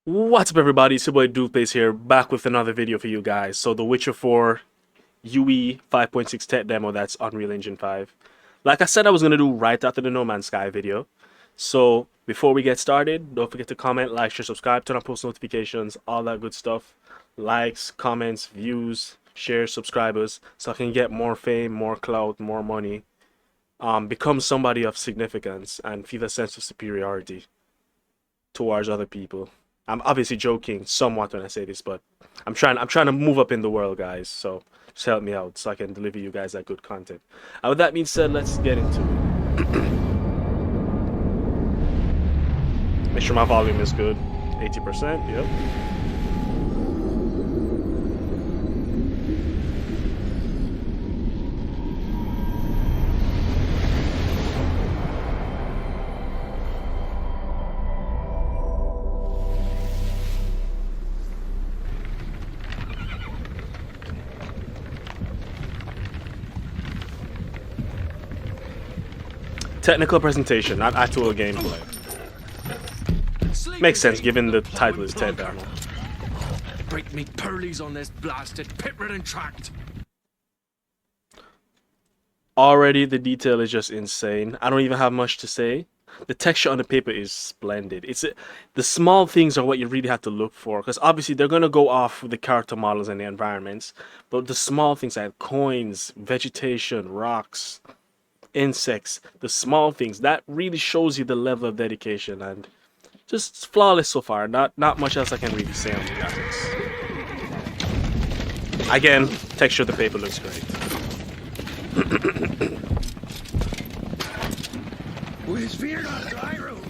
What's up, everybody? It's your boy Doofbase here, back with another video for you guys. So, The Witcher 4 UE 5.6 tech demo, that's Unreal Engine 5. Like I said, I was going to do right after the No Man's Sky video. So, before we get started, don't forget to comment, like, share, subscribe, turn on post notifications, all that good stuff. Likes, comments, views, shares, subscribers, so I can get more fame, more clout, more money. Become somebody of significance and feel a sense of superiority towards other people. I'm obviously joking somewhat when I say this, but I'm trying to move up in the world, guys. So just help me out so I can deliver you guys that good content. And with that being said, let's get into it. Make sure my volume is good. 80%, yep. Technical presentation, not actual gameplay. Makes sense given the title is Ted Demo. Break me pearlies on this blasted pit-ridden tract. Already the detail is just insane. I don't even have much to say. The texture on the paper is splendid. The small things are what you really have to look for, because obviously they're going to go off with the character models and the environments, but the small things like coins, vegetation, rocks, insects, the small things, that really shows you the level of dedication, and just flawless so far. Not much else I can really say on the graphics. Again, texture of the paper looks great. With fear on dry road.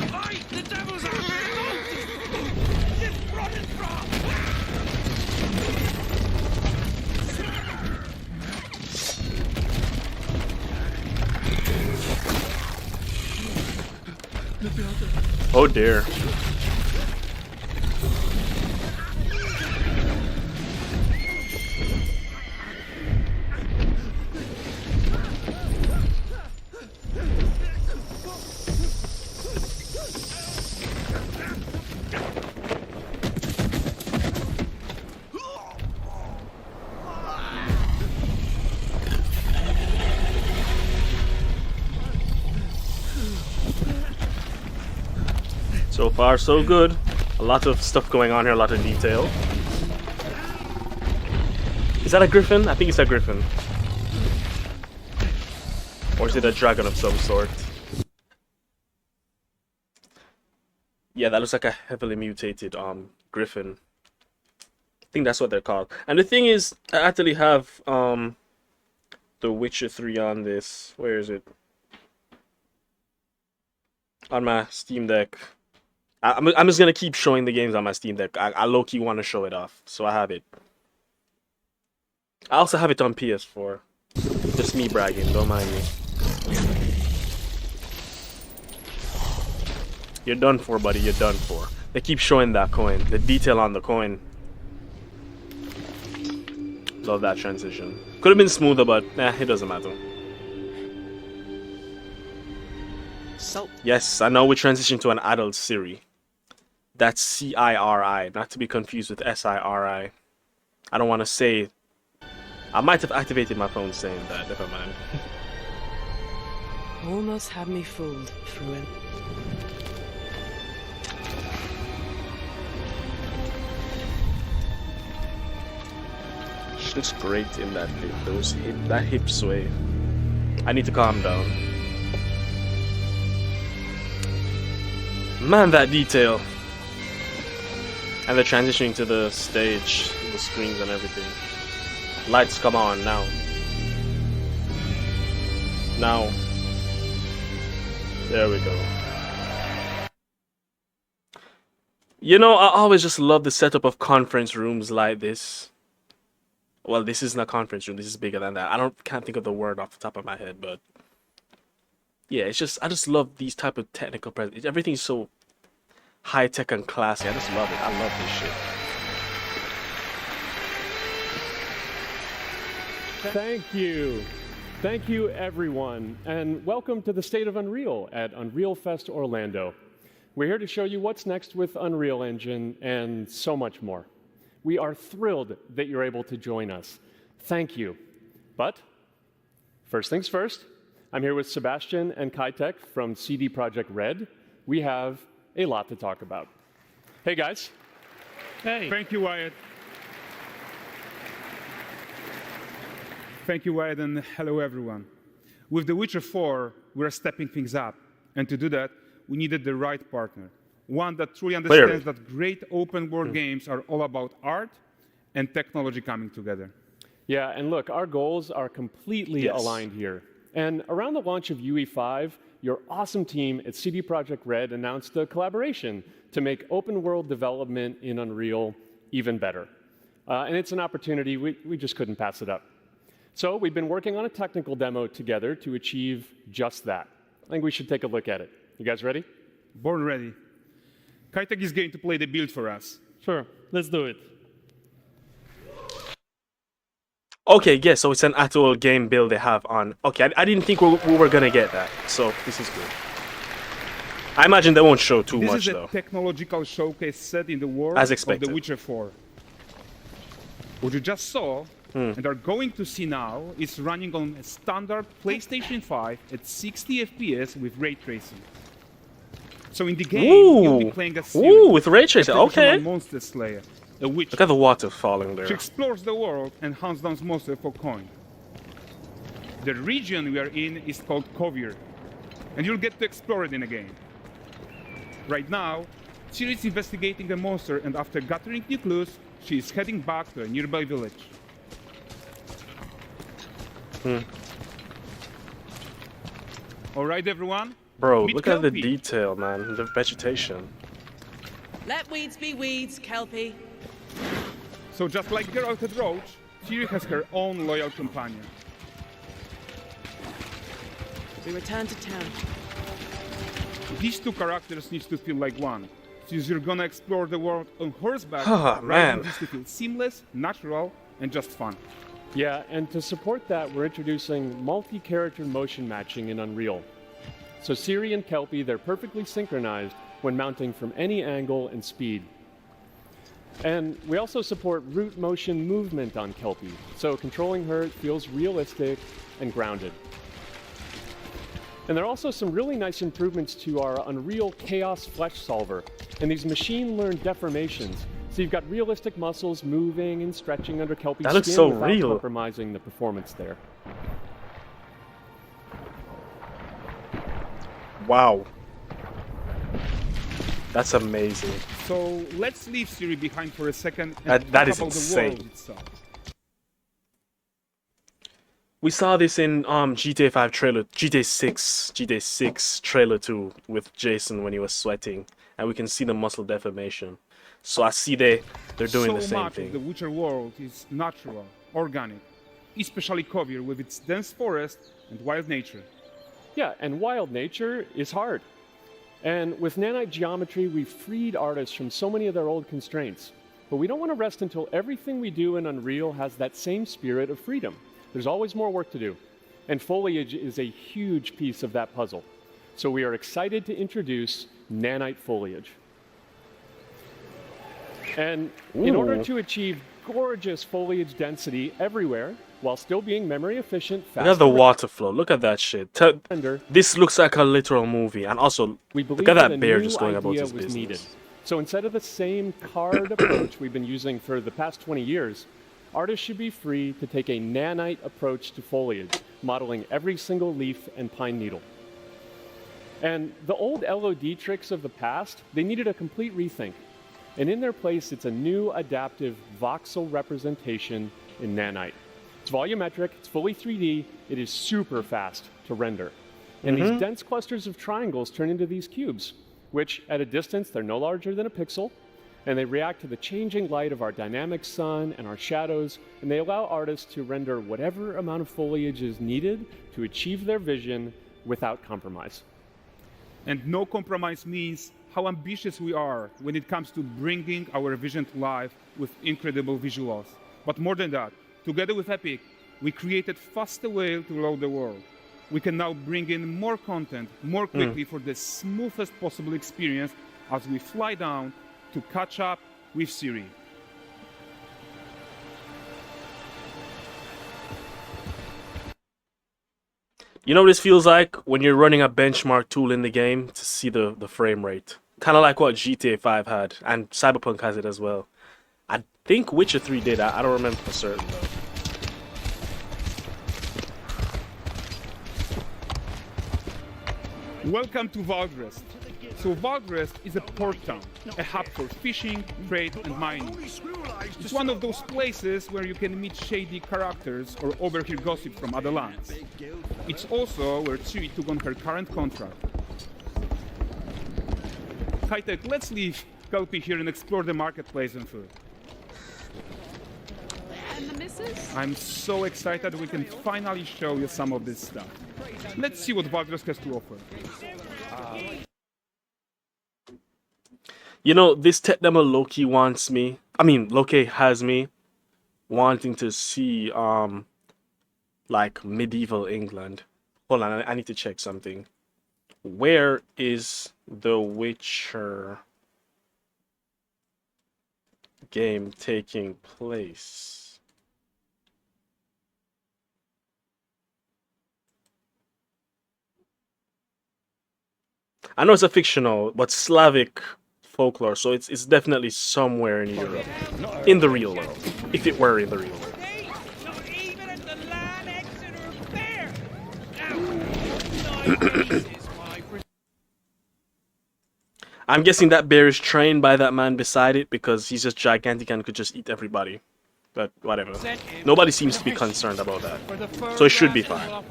Fight the devils out there! Just running from! Oh dear. So far, so good. A lot of stuff going on here, a lot of detail. Is that a griffin? I think it's a griffin. Or is it a dragon of some sort? Yeah, that looks like a heavily mutated griffin. I think that's what they're called. And the thing is, I actually have The Witcher 3 on this. Where is it? On my Steam Deck. I'm just gonna keep showing the games on my Steam Deck. I low-key want to show it off, so I have it. I also have it on PS4. Just me bragging, don't mind me. You're done for, buddy, you're done for. They keep showing that coin, the detail on the coin. Love that transition. Could have been smoother, but it doesn't matter. So, Yes, I know we transitioned to an adult Ciri. That's C-I-R-I, not to be confused with S-I-R-I. I don't want to say... I might have activated my phone saying that, never mind. Almost had me fooled, Fruin. She looks great in that hip, that hip sway. I need to calm down. Man, that detail. And they're transitioning to the stage, the screens and everything. Lights come on now. Now. There we go. You know, I always just love the setup of conference rooms like this. Well, this isn't a conference room, this is bigger than that. Can't think of the word off the top of my head, but yeah, I just love these type of technical presentations. Everything's so high tech and classy. I just love it. I love this shit. Thank you. Thank you, everyone, and welcome to the State of Unreal at Unreal Fest Orlando. We're here to show you what's next with Unreal Engine and so much more. We are thrilled that you're able to join us. Thank you. But first things first, I'm here with Sebastian and Kaitek from CD Projekt Red. We have a lot to talk about. Hey, guys. Hey. Thank you, Wyatt. Thank you, Wyatt, and hello, everyone. With The Witcher 4, we're stepping things up. And to do that, we needed the right partner. One that truly understands that great open-world games are all about art and technology coming together. Yeah, and look, our goals are completely aligned here. And around the launch of UE5, your awesome team at CD Projekt Red announced a collaboration to make open-world development in Unreal even better. And it's an opportunity, we just couldn't pass it up. So we've been working on a technical demo together to achieve just that. I think we should take a look at it. You guys ready? Born ready. Kaitek is going to play the build for us. Sure, let's do it. Okay, yeah, so it's an actual game build they have on. Okay, I didn't think we were gonna get that, so this is good. I imagine they won't show too much, though. This is a technological showcase set in the world As of expected. The Witcher 4. What you just saw and are going to see now is running on a standard PlayStation 5 at 60 FPS with ray tracing. So in the game, you'll be playing as Ciri, Ooh, with ray tracing, a professional okay. monster slayer, a witch. Look at the water falling there. She explores the world and hunts down monsters for coin. The region we are in is called Kovir, and you'll get to explore it in a game. Right now, Ciri is investigating a monster, and after gathering new clues, she is heading back to a nearby village. All right, everyone. Bro, meet look at the Kelpie. detail, man. The vegetation. Let weeds be weeds, Kelpie. So just like Geralt had Roach, Ciri has her own loyal companion. We return to town. These two characters need to feel like one. Since you're gonna explore the world on horseback, Ah, man. riding needs to feel seamless, natural, and just fun. Yeah, and to support that, we're introducing multi-character motion matching in Unreal. So Ciri and Kelpie, they're perfectly synchronized when mounting from any angle and speed. And we also support root motion movement on Kelpie, so controlling her feels realistic and grounded. And there are also some really nice improvements to our Unreal Chaos Flesh Solver and these machine-learned deformations. So you've got realistic muscles moving and stretching under Kelpie's That looks skin so without real. compromising the performance there. Wow. That's amazing. So let's leave Ciri behind for a second and That talk is about the insane. world itself. We saw this in GTA 5 trailer, GTA 6 trailer 2 with Jason when he was sweating, and we can see the muscle deformation. So I see they're doing So the same much of the thing. Witcher world is natural, organic, especially Kovir with its dense forest and wild nature. Yeah, and wild nature is hard. And with nanite geometry, we've freed artists from so many of their old constraints. But we don't want to rest until everything we do in Unreal has that same spirit of freedom. There's always more work to do. And foliage is a huge piece of that puzzle. So we are excited to introduce nanite foliage. And in order Ooh. to achieve gorgeous foliage density everywhere, while still being memory efficient, Look at the water flow. Look at that shit. render, This looks like a literal movie. And also, we believe look at that that a bear new just going about idea his was business. needed. So instead of the same card approach we've been using for the past 20 years, artists should be free to take a nanite approach to foliage, modeling every single leaf and pine needle. And the old LOD tricks of the past, they needed a complete rethink. And in their place, it's a new adaptive voxel representation in nanite. It's volumetric, it's fully 3D, it is super fast to render. And these dense clusters of triangles turn into these cubes, which at a distance, they're no larger than a pixel, and they react to the changing light of our dynamic sun and our shadows, and they allow artists to render whatever amount of foliage is needed to achieve their vision without compromise. And no compromise means how ambitious we are when it comes to bringing our vision to life with incredible visuals. But more than that, together with Epic, we created faster way to load the world. we can now bring in more content more quickly for the smoothest possible experience as we fly down to catch up with Ciri. You know what this feels like? When you're running a benchmark tool in the game to see the frame rate. Kind of like what GTA 5 had, and Cyberpunk has it as well. I think Witcher 3 did. I don't remember for certain though. Welcome to Valdrest. So Valdrest is a port town, a hub for fishing, trade and mining. It's one of those places where you can meet shady characters or overhear gossip from other lands. It's also where Ciri took on her current contract. High-tech, let's leave Kelpie here and explore the marketplace and food. And the missus? I'm so excited we can finally show you some of this stuff. Let's see what Valdrest has to offer. You know, this tech demo Loki wants me. I mean, Loki has me wanting to see like medieval England. Hold on, I need to check something. Where is the Witcher game taking place? I know it's a fictional, but Slavic folklore, so it's definitely somewhere in Europe, in the real world, if it were in the real world. I'm guessing that bear is trained by that man beside it because he's just gigantic and could just eat everybody. But whatever. Nobody seems to be concerned about that. So it should be fine.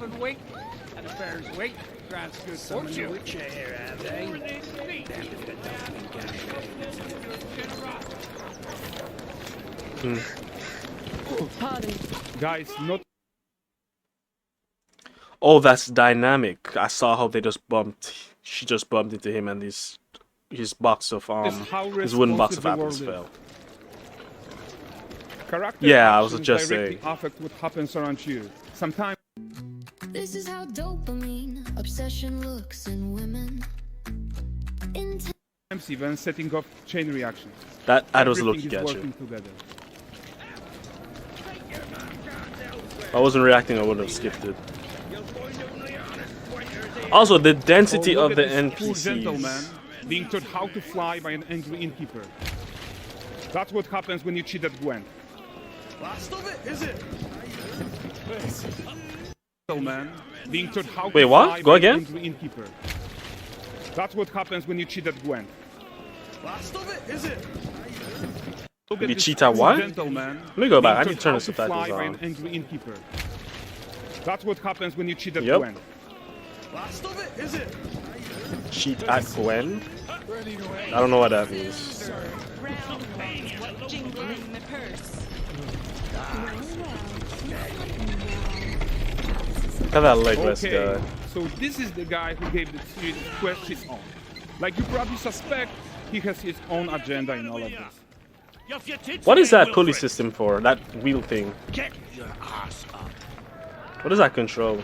Pardon. Guys, not Oh, that's dynamic. I saw how they just bumped. She just bumped into him and his box of how his wooden box of responsive the apples world fell. character Yeah, I was actions just directly saying. affect what happens around you. Sometimes This is how dopamine obsession looks in women. even setting off chain reactions. That I was Everything looking is at you. working together. If I wasn't reacting, I would have skipped it. Also, the density Oh, look of the at this poor gentleman NPCs. being taught how to fly by an angry innkeeper. That's what happens when you cheat at Gwent. Last of it, is it? Gentleman being taught how Wait, to what? fly Go by again? an angry innkeeper. That's what happens when you cheat at Gwent. Last of it, is it? Look at You this cheat at poor what? gentleman Let me go back. I being need to turn taught the how subtitles fly by on. an angry innkeeper. That's what happens when you cheat at Yep. Gwent. Last of it, is it? Cheat at Gwen? I don't know what that means. Jingle in the purse. Look at that legless Okay, guy. so this is the guy who gave the series Quest his own. Like you probably suspect, he has his own agenda in all of this. What is that pulley system for? That wheel thing? Get your ass up. What does that control?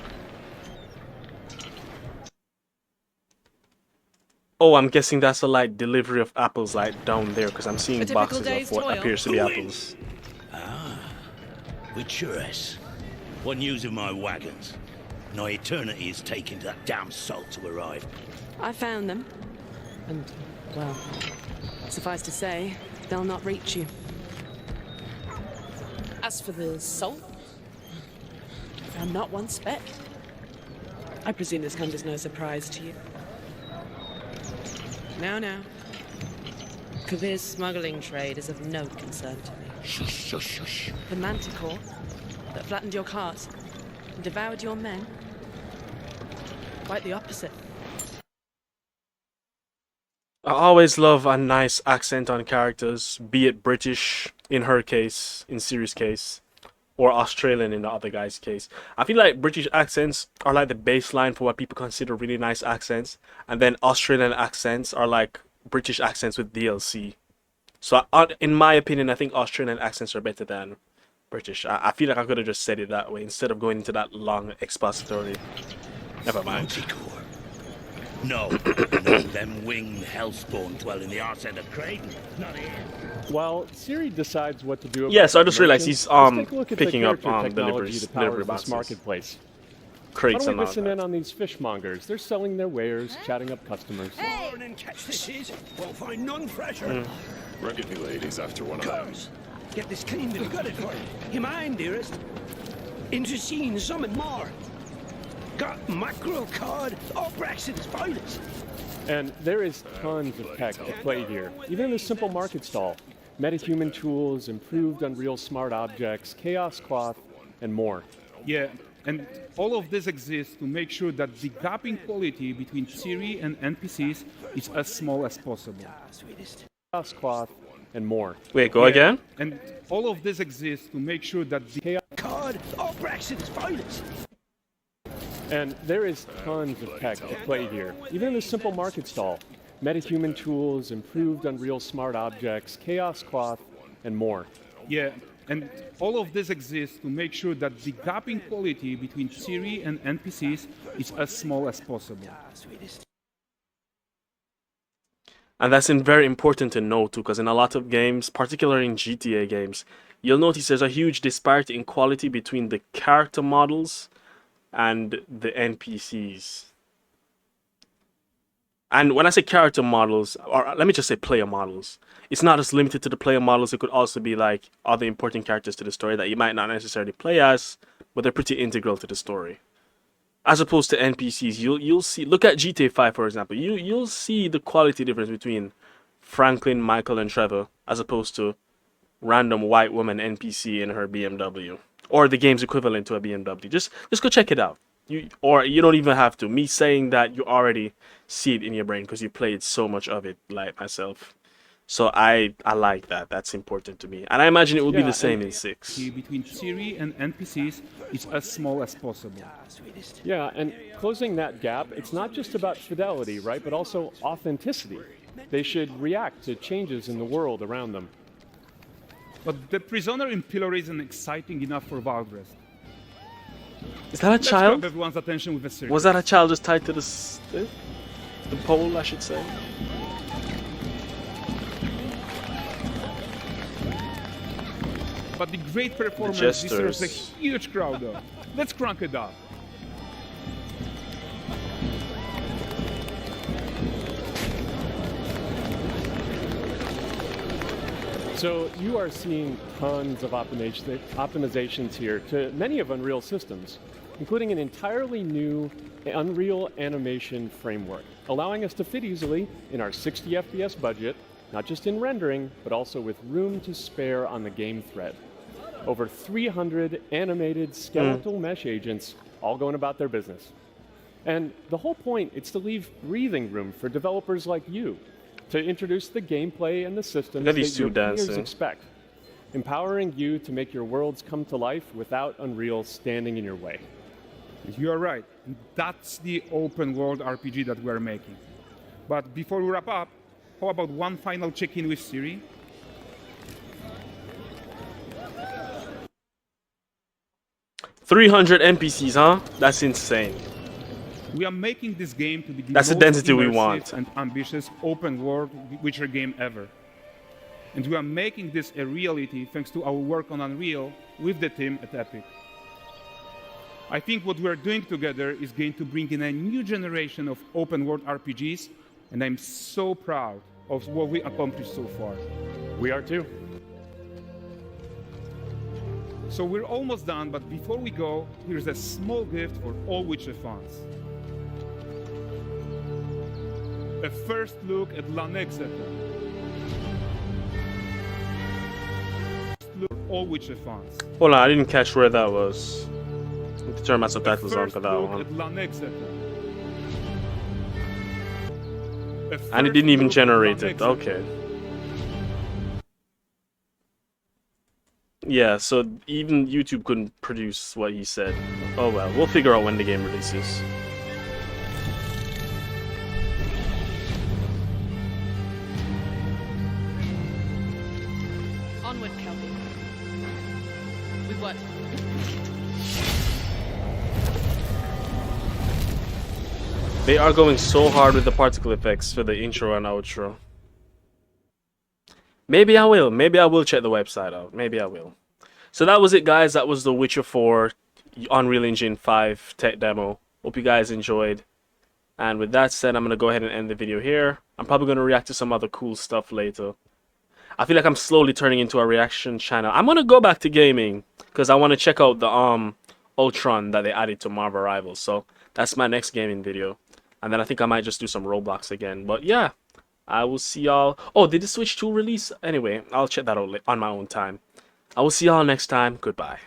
Oh, I'm guessing that's a like delivery of apples like down there because I'm seeing A typical boxes day's of what toil. appears to be apples. With Churess. What news of my wagons? No eternity is taking that damn salt to arrive. I found them. And, well, suffice to say, they'll not reach you. As for the salt, found not one speck. I presume this comes as no surprise to you. Now. Kavir's smuggling trade is of no concern to me. Shush, shush, shush. The manticore that flattened your cart and devoured your men? Quite the opposite. I always love a nice accent on characters, be it British in her case, in Ciri's case, or Australian in the other guy's case. I feel like British accents are like the baseline for what people consider really nice accents, and then Australian accents are like British accents with DLC. So in my opinion, I think Australian accents are better than British. I feel like I could have just said it that way instead of going into that long expository Never mind. Manticore. No, no, them winged hellspawn dwell in the arse end of Creighton. Not here. While Ciri decides what to do about Yeah, so I just realized promotion, he's let's take a look at the picking up character technology deliveries, that powers delivery this boxes, marketplace. Why crates don't and we all listen in that. on these fishmongers? They're selling their wares, chatting up customers. Morning, catch this is. Won't find none fresher. Ready, ladies, after one of those. Get this cleaned and gutted for you. You mind, dearest? Into seeing something more. Got mackerel, cod, all Brexit's finest. And there is tons of tech at play here, even in this simple market stall. Metahuman tools, improved Unreal Smart Objects, Chaos Cloth, and more. Yeah, and all of this exists to make sure that the gap in quality between Ciri and NPCs is as small as possible. Chaos Cloth, and more. Wait, go Yeah, again? And all of this exists to make sure that the Chaos Cod, all Brexit's finest. And there is tons of tech at play here, even in this simple market stall. Metahuman tools, improved Unreal Smart Objects, Chaos Cloth, and more. Yeah, and all of this exists to make sure that the gap in quality between Ciri and NPCs is as small as possible. And that's very important to note too, because in a lot of games, particularly in GTA games, you'll notice there's a huge disparity in quality between the character models and the NPCs. And when I say character models, or let me just say player models, it's not just limited to the player models. It could also be like other important characters to the story that you might not necessarily play as, but they're pretty integral to the story. As opposed to NPCs, you'll see. Look at GTA 5 for example. You'll see the quality difference between Franklin, Michael, and Trevor, as opposed to random white woman NPC in her BMW, or the game's equivalent to a BMW. Just go check it out. Or you don't even have to. Me saying that, you already see it in your brain because you played so much of it, like myself. So I like that. That's important to me, and I imagine it will be the same in 6. Between Ciri and NPCs is as small as possible. Yeah, and closing that gap, it's not just about fidelity, right, but also authenticity. They should react to changes in the world around them. But the prisoner in Pillory isn't exciting enough for Valdrest. Is that a Let's child? grab everyone's attention with a circle. Was that a child just tied to the pole, I should say? But the great performance gestures. deserves a huge crowd though. Let's crank it up. So you are seeing tons of optimizations here to many of Unreal systems, including an entirely new Unreal animation framework, allowing us to fit easily in our 60 FPS budget, not just in rendering, but also with room to spare on the game thread. Over 300 animated skeletal mesh agents all going about their business. And the whole point is to leave breathing room for developers like you to introduce the gameplay and the systems Look at that these your two players dancing. expect, empowering you to make your worlds come to life without Unreal standing in your way. You are right. That's the open world RPG that we're making. But before we wrap up, how about one final check-in with Ciri? $300 NPCs, huh? That's insane. We are making this game to be the That's the most density we immersive want. and ambitious open world Witcher game ever. And we are making this a reality thanks to our work on Unreal with the team at Epic. I think what we are doing together is going to bring in a new generation of open world RPGs, and I'm so proud of what we accomplished so far. We are too. So we're almost done, but before we go, here's a small gift for all Witcher fans. A first look at Lanexeter. Look at all Witcher fans. Hold on, I didn't catch where that was. I have to turn my subtitles on First for that look one. at Lanexeter. And it didn't even generate it. Okay. Yeah, so even YouTube couldn't produce what he said. Oh well, we'll figure out when the game releases. Onward, Kelby. With what? They are going so hard with the particle effects for the intro and outro. Maybe I will. Maybe I will check the website out. Maybe I will. So that was it, guys. That was the Witcher 4 Unreal Engine 5 tech demo. Hope you guys enjoyed. And with that said, I'm going to go ahead and end the video here. I'm probably going to react to some other cool stuff later. I feel like I'm slowly turning into a reaction channel. I'm going to go back to gaming because I want to check out the Ultron that they added to Marvel Rivals. So that's my next gaming video. And then I think I might just do some Roblox again. But yeah, I will see y'all. Oh, did the Switch 2 release? Anyway, I'll check that out on my own time. I will see y'all next time. Goodbye.